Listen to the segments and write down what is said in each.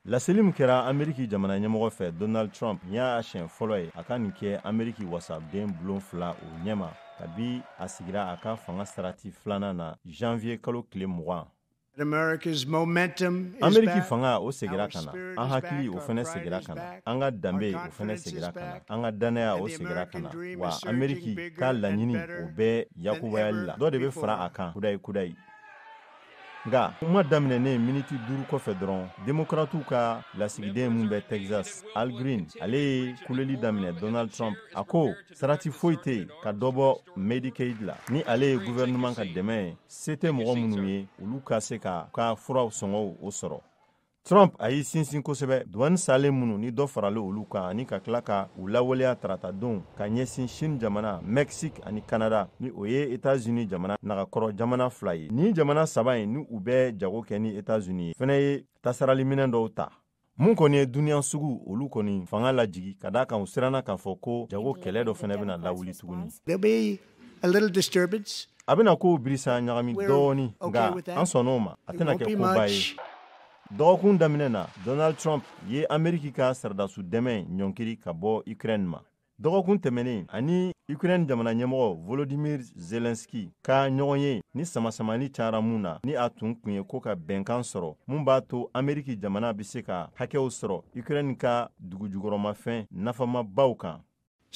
laseli min kɛra Ameriki jamana ɲɛmɔgɔ fɛ Donald Trump y'a siɲɛ fɔlɔ ye a ka nin kɛ Ameriki wasaden bulon fila o ɲɛma kabi a sigira a ka fanga sarati filanan na janvier kalo tile 20. Ameriki fanga o segira kana, an hakili o fɛnɛ segira kana, an ka danbe o fɛnɛ segira kana, an ka danaya o segira kana, wa Ameriki ka laɲini o bɛɛ yakubayali la. Dɔ de bɛ fara a kan kudayi. Nga kuma daminɛnen miniti 5 kɔfɛ dɔrɔn demokratiw ka lasigiden mun bɛ Texas, Al Green, ale ye kuleli daminɛ Donald Trump. A ko sarati foyi tɛ ka dɔbɔ Medicaid la ni ale ye gouvernement ka dɛmɛ se tɛ mɔgɔ minnu ye olu ka se ka furaw sɔngɔw o sɔrɔ. Trump a y'i sinsin kosɛbɛ douane salen minnu ni dɔ farale olu kan ani ka tila ka u lawaleya taratadenw ka ɲɛsin Chine jamana, Mexique ani Canada ni o ye États-Unis jamana nagakɔrɔ jamana fila ye. Ni jamana saba in ni u bɛ jago kɛ ni États-Unis ye fɛnɛ ye tasaraliminɛ dɔw ta. Mun kɔni ye duniya sugu olu kɔni fanga lajigi ka da kan u siranna k'a fɔ ko jago kɛlɛ dɔ fɛnɛ bɛna lawuli tuguni. A bɛna ko birisa ɲagami dɔɔni nga an sɔnn'o ma a tɛna kɛ koba ye. Dɔgɔkun daminɛ na Donald Trump ye Ameriki ka sardasu dɛmɛ ɲɔnkiri ka bɔ Ukraine ma. Dɔgɔkun tɛmɛnen ani Ukraine jamana ɲɛmɔgɔ Volodymyr Zelensky ka ɲɔgɔn ye ni samasamani cayara mun na ni a tun ye ko ka bɛnkan sɔrɔ mun b'a to Ameriki jamana bɛ se ka hakɛw sɔrɔ Ukraine ka dugujukɔrɔmafɛn nafamabaw kan.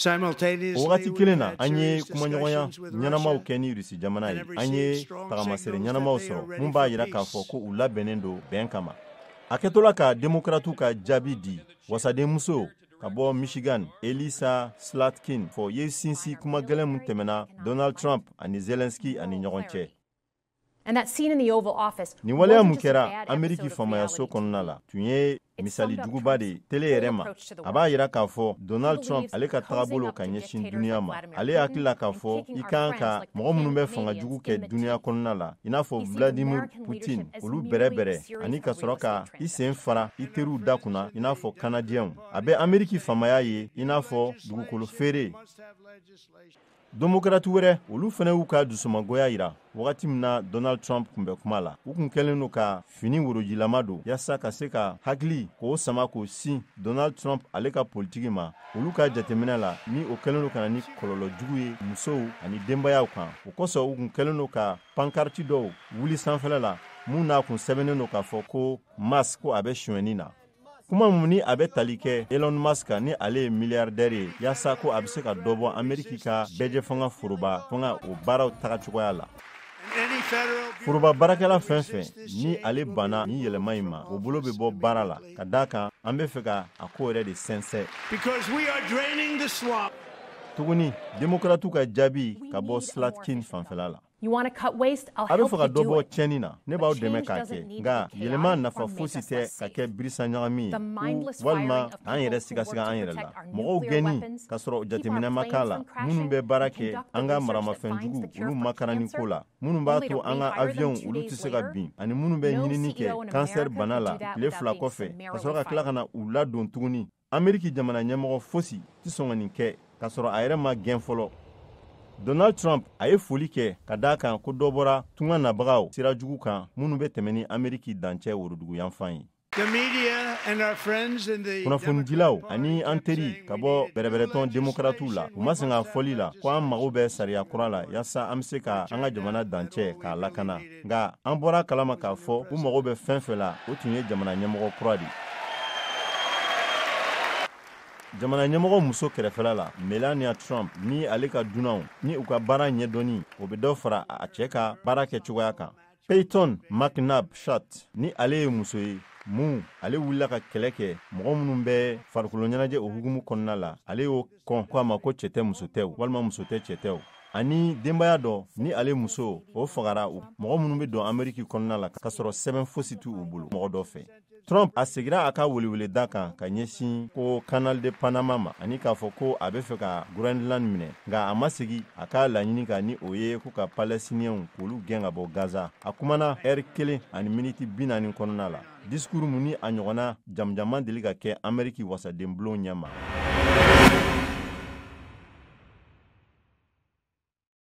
O wagati kelen na an ye kumaɲɔgɔnya ɲɛnamaw kɛ ni Rusi jamana ye. An ye tagamasere ɲɛnamaw sɔrɔ mun b'a yira k'a fɔ ko u labɛnnen don bɛn kama. A kɛtɔla ka demokratiw ka jaabi di wasadenmuso ka bɔ Michigan, Elisa Slotkin fɔ ye sinsi kuma gɛlɛn mun tɛmɛna Donald Trump ani Zelensky ani ɲɔgɔn cɛ. Ni waleya mun kɛra Ameriki famayaso kɔnɔna la tun ye misali juguba de tele yɛrɛ ma. A b'a yira k'a fɔ Donald Trump ale ka tagabolo ka ɲɛsin duniya ma. Ale hakili la k'a fɔ i kan ka mɔgɔ minnu bɛ fanga jugu kɛ duniya kɔnɔna la i n'a fɔ Vladimir Putin olu bɛrɛbɛrɛ ani ka sɔrɔ ka i sen fara i teriw da kunna i n'a fɔ Kanadiyɛnw. A bɛ Ameriki famaya ye i n'a fɔ dugukolo feere. Demokrati wɛrɛ olu fɛnɛ y'u ka dusumagoya yira wagati min na Donald Trump kun bɛ kuma la. U kun kɛlen don ka fini worojilama don yasa ka se ka hakili k'o sama k'o sin Donald Trump ale ka politiki ma. Olu ka jateminɛ la ni o kɛlen don ka na ni kɔlɔlɔ jugu ye musow ani denbayaw kan. O kosɔn u kun kɛlen don ka pankarti dɔw wuli sanfɛla la mun n'a kun sɛbɛnnen don k'a fɔ ko Musk ko a bɛ suɲɛni na. Kuma mun ni a bɛ tali kɛ Elon Musk ni ale ye milliardaire ye yasa ko a bɛ se ka dɔ bɔ Ameriki ka bɛjɛ fanga foroba fanga o baaraw tagacogoya la. Foroba baarakɛla fɛn fɛn ni ale banna ni yɛlɛma in ma o bolo bɛ bɔ baara la ka d'a kan an bɛ fɛ ka a ko yɛrɛ de sɛnsɛ. Tuguni demokratiw ka jaabi ka bɔ Slotkin fanfɛla la. A bɛ fɛ ka dɔ bɔ tiɲɛni na ne b'aw dɛmɛ k'a kɛ nka yɛlɛma nafa fosi tɛ ka kɛ birisa ɲagami ye walima an yɛrɛ sigasiga an yɛrɛ la. Mɔgɔw gɛnni ka sɔrɔ jateminɛ ma k'a la minnu bɛ baara kɛ an ka maramafɛnjugu olu makarani ko la minnu b'a to an ka avion olu tɛ se ka bin ani minnu bɛ ɲinini kɛ kansɛri bana la tile 2 kɔfɛ ka sɔrɔ ka tila ka na u ladon tuguni. Ameriki jamana ɲɛmɔgɔ fosi tɛ sɔn ka nin kɛ ka sɔrɔ a yɛrɛ ma gɛn fɔlɔ. Donald Trump a ye foli kɛ ka d'a kan ko dɔ bɔra tunga nabagaw sira jugu kan minnu bɛ tɛmɛ ni Ameriki dancɛ worodugu yanfan ye. Kunnafonidilaw ani an teri ka bɔ bɛrɛbɛrɛtɔn demokratiw la u ma sɛn ka fɔli la ko an mago bɛ sariya kura la yasa an bɛ se ka an ka jamana dancɛ k'a lakana nka an bɔra kalama k'a fɔ u mago bɛ fɛn fɛn la o tun ye jamana ɲɛmɔgɔ kura de. Jamana ɲɛmɔgɔ muso kɛrɛfɛla la Melania Trump ni ale ka dunanw ni u ka baara ɲɛdɔnni o bɛ dɔ fara a cɛ ka baara kɛcogoya kan. Peyton McNabb Schacht ni ale ye muso ye mun ale wulila ka kɛlɛ kɛ mɔgɔ minnu bɛ farikolo ɲɛnajɛ o hukumu kɔnɔna la ale y'o kɔn ko a ma ko cɛ tɛ muso tɛ walima muso tɛ cɛ tɛ ani denbaya dɔ ni ale muso o fagara mɔgɔ minnu bɛ don Ameriki kɔnɔna la ka sɔrɔ sɛbɛn fosi t'u bolo mɔgɔ dɔ fɛ. Trump a segira a ka weleweleda kan ka ɲɛsin ko Canal de Panama ma ani k'a fɔ ko a bɛ fɛ ka Groenland minɛ nka a ma segi a ka laɲini kan ni o ye ko ka Palestiniyɛnw k'olu gɛn ka bɔ Gaza. A kumana heure 1 ani miniti 40 kɔnɔna la. Discours mun ni a ɲɔgɔnna jamjaman deli ka kɛ Ameriki wasaden bulon ɲɛma.